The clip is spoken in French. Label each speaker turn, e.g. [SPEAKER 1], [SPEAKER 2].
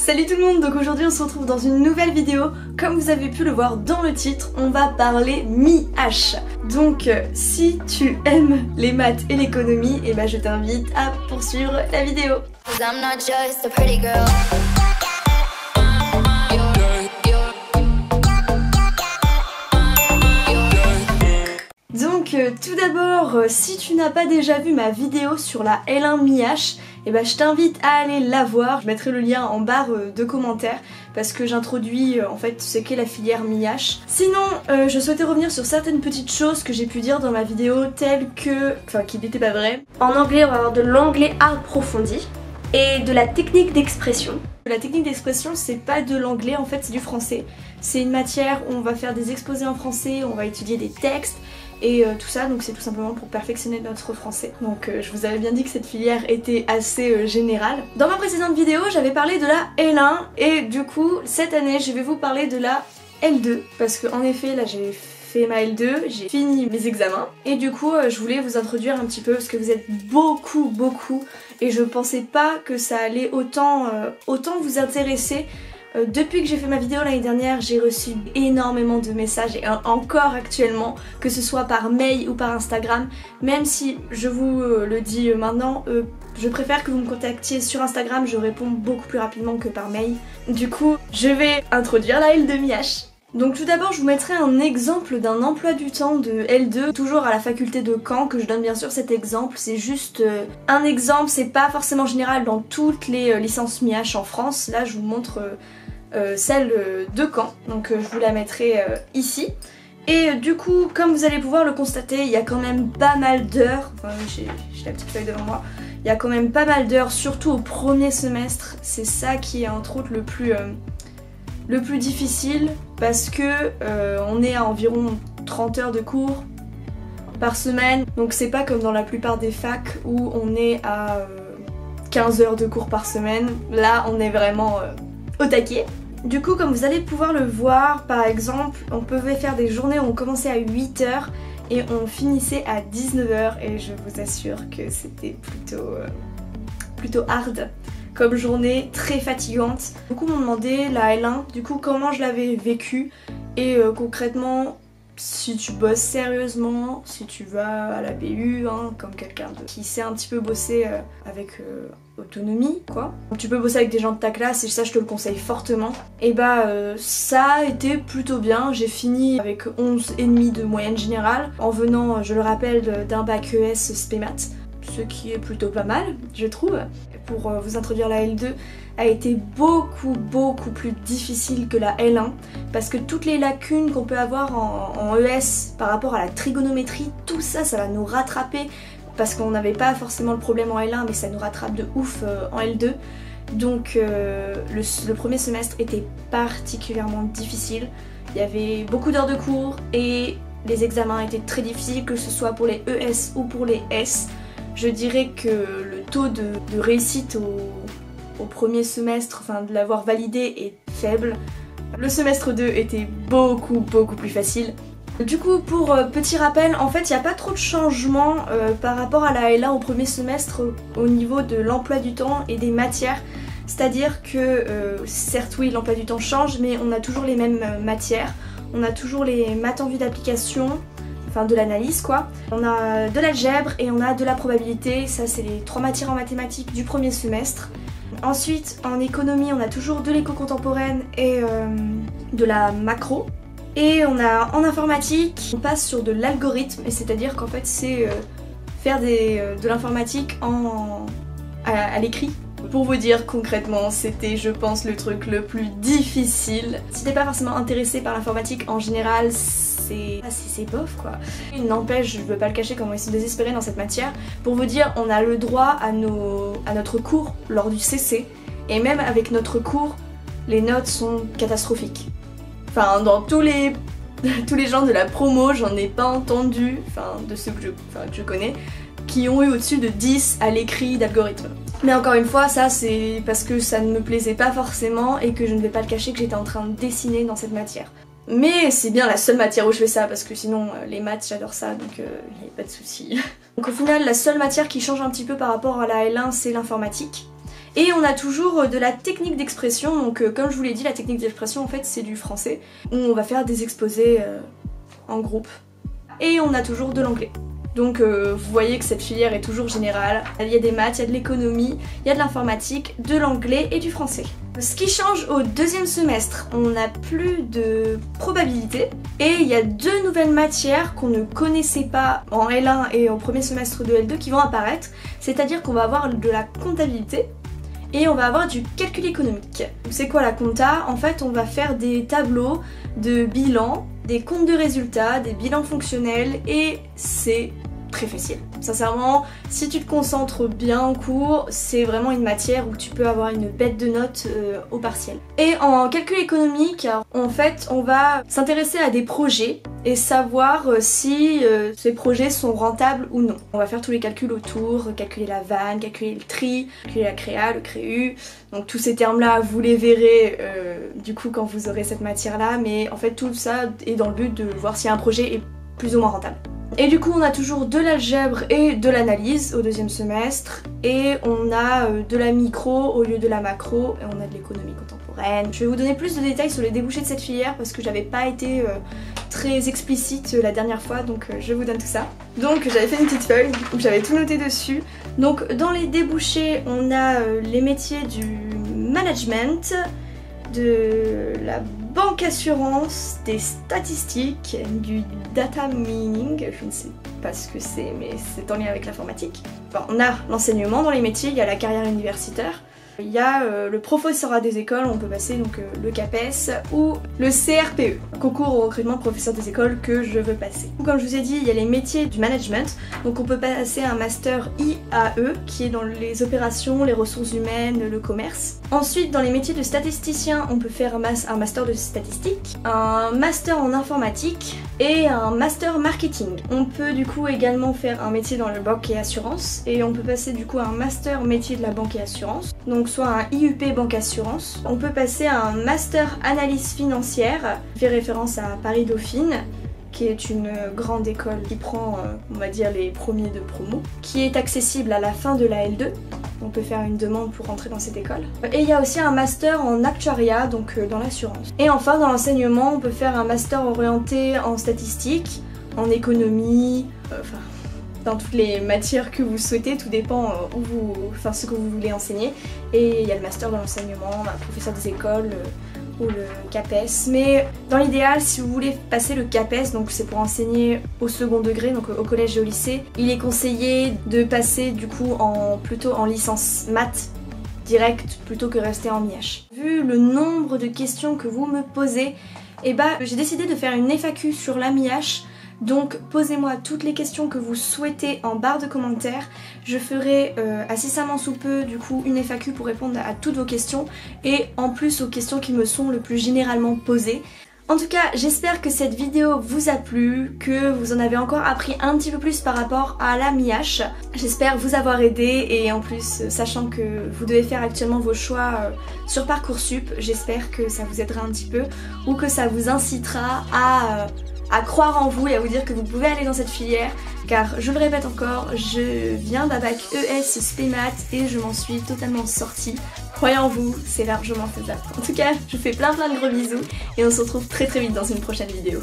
[SPEAKER 1] Salut tout le monde, donc aujourd'hui on se retrouve dans une nouvelle vidéo. Comme vous avez pu le voir dans le titre, on va parler MIH. Donc si tu aimes les maths et l'économie, et je t'invite à poursuivre la vidéo. Donc tout d'abord, si tu n'as pas déjà vu ma vidéo sur la L1 MIH, je t'invite à aller la voir. Je mettrai le lien en barre de commentaires parce que j'introduis en fait ce qu'est la filière MIH. Sinon, je souhaitais revenir sur certaines petites choses que j'ai pu dire dans ma vidéo telles que... qui n'étaient pas vraies. En anglais, on va avoir de l'anglais approfondi et de la technique d'expression. La technique d'expression, c'est pas de l'anglais, en fait c'est du français. C'est une matière où on va faire des exposés en français, on va étudier des textes et tout ça, donc c'est tout simplement pour perfectionner notre français. Donc je vous avais bien dit que cette filière était assez générale. Dans ma précédente vidéo, j'avais parlé de la L1 et du coup, cette année, je vais vous parler de la L2 parce qu'en effet, là j'ai fait ma L2, j'ai fini mes examens et du coup je voulais vous introduire un petit peu parce que vous êtes beaucoup et je pensais pas que ça allait autant vous intéresser. Depuis que j'ai fait ma vidéo l'année dernière, j'ai reçu énormément de messages et encore actuellement, que ce soit par mail ou par Instagram, même si je vous le dis maintenant, je préfère que vous me contactiez sur Instagram, je réponds beaucoup plus rapidement que par mail. Du coup, je vais introduire la L2 MIH. Donc tout d'abord je vous mettrai un exemple d'un emploi du temps de L2, toujours à la faculté de Caen, que je donne bien sûr cet exemple, c'est juste un exemple, c'est pas forcément général dans toutes les licences MIH en France. Là je vous montre celle de Caen, donc je vous la mettrai ici. Et du coup, comme vous allez pouvoir le constater, il y a quand même pas mal d'heures, j'ai la petite feuille devant moi, il y a quand même pas mal d'heures, surtout au premier semestre, c'est ça qui est entre autres le plus difficile parce que on est à environ 30 heures de cours par semaine, donc c'est pas comme dans la plupart des facs où on est à 15 heures de cours par semaine. Là on est vraiment au taquet. Du coup, comme vous allez pouvoir le voir, par exemple, on pouvait faire des journées où on commençait à 8 h et on finissait à 19 h et je vous assure que c'était plutôt hard comme journée, très fatigante. Beaucoup m'ont demandé la L1, du coup comment je l'avais vécu et concrètement, si tu bosses sérieusement, si tu vas à la BU, comme quelqu'un qui sait un petit peu bosser avec autonomie, quoi. Tu peux bosser avec des gens de ta classe et ça je te le conseille fortement. Et ça a été plutôt bien, j'ai fini avec 11,5 de moyenne générale, en venant, je le rappelle, d'un bac ES SPMAT, ce qui est plutôt pas mal, je trouve. Pour vous introduire la L2 a été beaucoup plus difficile que la L1 parce que toutes les lacunes qu'on peut avoir en ES par rapport à la trigonométrie, tout ça, ça va nous rattraper parce qu'on n'avait pas forcément le problème en L1 mais ça nous rattrape de ouf en L2. Donc le premier semestre était particulièrement difficile, il y avait beaucoup d'heures de cours et les examens étaient très difficiles, que ce soit pour les ES ou pour les S. Je dirais que le taux de réussite au premier semestre, de l'avoir validé, est faible. Le semestre 2 était beaucoup plus facile. Du coup, pour petit rappel, en fait il n'y a pas trop de changements par rapport à la L1 au premier semestre au niveau de l'emploi du temps et des matières. C'est-à-dire que, certes oui, l'emploi du temps change, mais on a toujours les mêmes matières. On a toujours les maths en vue d'application, de l'analyse quoi. On a de l'algèbre et on a de la probabilité, ça c'est les 3 matières en mathématiques du premier semestre. Ensuite en économie on a toujours de l'éco contemporaine et de la macro. Et on a en informatique, on passe sur de l'algorithme, et c'est-à-dire qu'en fait c'est faire de l'informatique à l'écrit. Pour vous dire concrètement, c'était je pense le truc le plus difficile. Si t'es pas forcément intéressé par l'informatique en général, c'est bof quoi. Il n'empêche, je veux pas le cacher, comment ils sont désespérés dans cette matière. Pour vous dire, on a le droit à notre cours lors du CC, et même avec notre cours, les notes sont catastrophiques. Dans tous les gens de la promo, j'en ai pas entendu, de ceux que je connais, qui ont eu au-dessus de 10 à l'écrit d'algorithme. Mais encore une fois, ça c'est parce que ça ne me plaisait pas forcément et que je ne vais pas le cacher que j'étais en train de dessiner dans cette matière. Mais c'est bien la seule matière où je fais ça parce que sinon les maths j'adore ça, donc il n'y a pas de souci. Donc au final la seule matière qui change un petit peu par rapport à la L1 c'est l'informatique. Et on a toujours de la technique d'expression, donc comme je vous l'ai dit, la technique d'expression en fait c'est du français, où on va faire des exposés en groupe. Et on a toujours de l'anglais. Donc vous voyez que cette filière est toujours générale. Il y a des maths, il y a de l'économie, il y a de l'informatique, de l'anglais et du français. Ce qui change au deuxième semestre, on n'a plus de probabilité et il y a 2 nouvelles matières qu'on ne connaissait pas en L1 et au premier semestre de L2 qui vont apparaître. C'est-à-dire qu'on va avoir de la comptabilité et on va avoir du calcul économique. C'est quoi la compta? En fait, on va faire des tableaux de bilan, des comptes de résultats, des bilans fonctionnels et c'est très facile. Sincèrement, si tu te concentres bien en cours, c'est vraiment une matière où tu peux avoir une bête de notes au partiel. Et en calcul économique, en fait, on va s'intéresser à des projets et savoir si ces projets sont rentables ou non. On va faire tous les calculs autour, calculer la vanne, calculer le tri, calculer la créa, le créu. Donc tous ces termes-là, vous les verrez du coup quand vous aurez cette matière-là, mais en fait tout ça est dans le but de voir si un projet est plus ou moins rentable. Et du coup on a toujours de l'algèbre et de l'analyse au deuxième semestre et on a de la micro au lieu de la macro et on a de l'économie contemporaine. Je vais vous donner plus de détails sur les débouchés de cette filière parce que j'avais pas été très explicite la dernière fois, donc je vous donne tout ça. Donc j'avais fait une petite feuille où j'avais tout noté dessus. Donc dans les débouchés on a les métiers du management, de la banque assurance, des statistiques, du data mining, je ne sais pas ce que c'est mais c'est en lien avec l'informatique. Enfin, on a l'enseignement dans les métiers, il y a la carrière universitaire, il y a le professorat des écoles, on peut passer donc le CAPES ou le CRPE, concours au recrutement professeur des écoles que je veux passer. Comme je vous ai dit, il y a les métiers du management, donc on peut passer un master IAE qui est dans les opérations, les ressources humaines, le commerce. Ensuite, dans les métiers de statisticien, on peut faire un master de statistique, un master en informatique et un master marketing. On peut du coup également faire un métier dans le banque et assurance et on peut passer du coup un master métier de la banque et assurance, donc soit un IUP banque assurance. On peut passer un master analyse financière, qui fait référence à Paris Dauphine, qui est une grande école qui prend, on va dire, les premiers de promo, qui est accessible à la fin de la L2. On peut faire une demande pour rentrer dans cette école. Et il y a aussi un master en actuariat, donc dans l'assurance. Et enfin, dans l'enseignement, on peut faire un master orienté en statistique, en économie, enfin dans toutes les matières que vous souhaitez, tout dépend ce que vous voulez enseigner. Et il y a le master dans l'enseignement, professeur des écoles, ou le CAPES, mais dans l'idéal, si vous voulez passer le CAPES, donc c'est pour enseigner au second degré, donc au collège et au lycée, il est conseillé de passer du coup plutôt en licence maths direct plutôt que rester en MIH. Vu le nombre de questions que vous me posez, j'ai décidé de faire une FAQ sur la MIH. Donc posez-moi toutes les questions que vous souhaitez en barre de commentaires. Je ferai incessamment sous peu du coup une FAQ pour répondre à toutes vos questions et en plus aux questions qui me sont le plus généralement posées. En tout cas, j'espère que cette vidéo vous a plu, que vous en avez encore appris un petit peu plus par rapport à la MIH. J'espère vous avoir aidé et en plus, sachant que vous devez faire actuellement vos choix sur Parcoursup, j'espère que ça vous aidera un petit peu ou que ça vous incitera à croire en vous et à vous dire que vous pouvez aller dans cette filière, car je le répète encore, je viens d'un bac ES SPMAT et je m'en suis totalement sortie. Croyez en vous, c'est largement faisable. En tout cas, je vous fais plein de gros bisous et on se retrouve très vite dans une prochaine vidéo.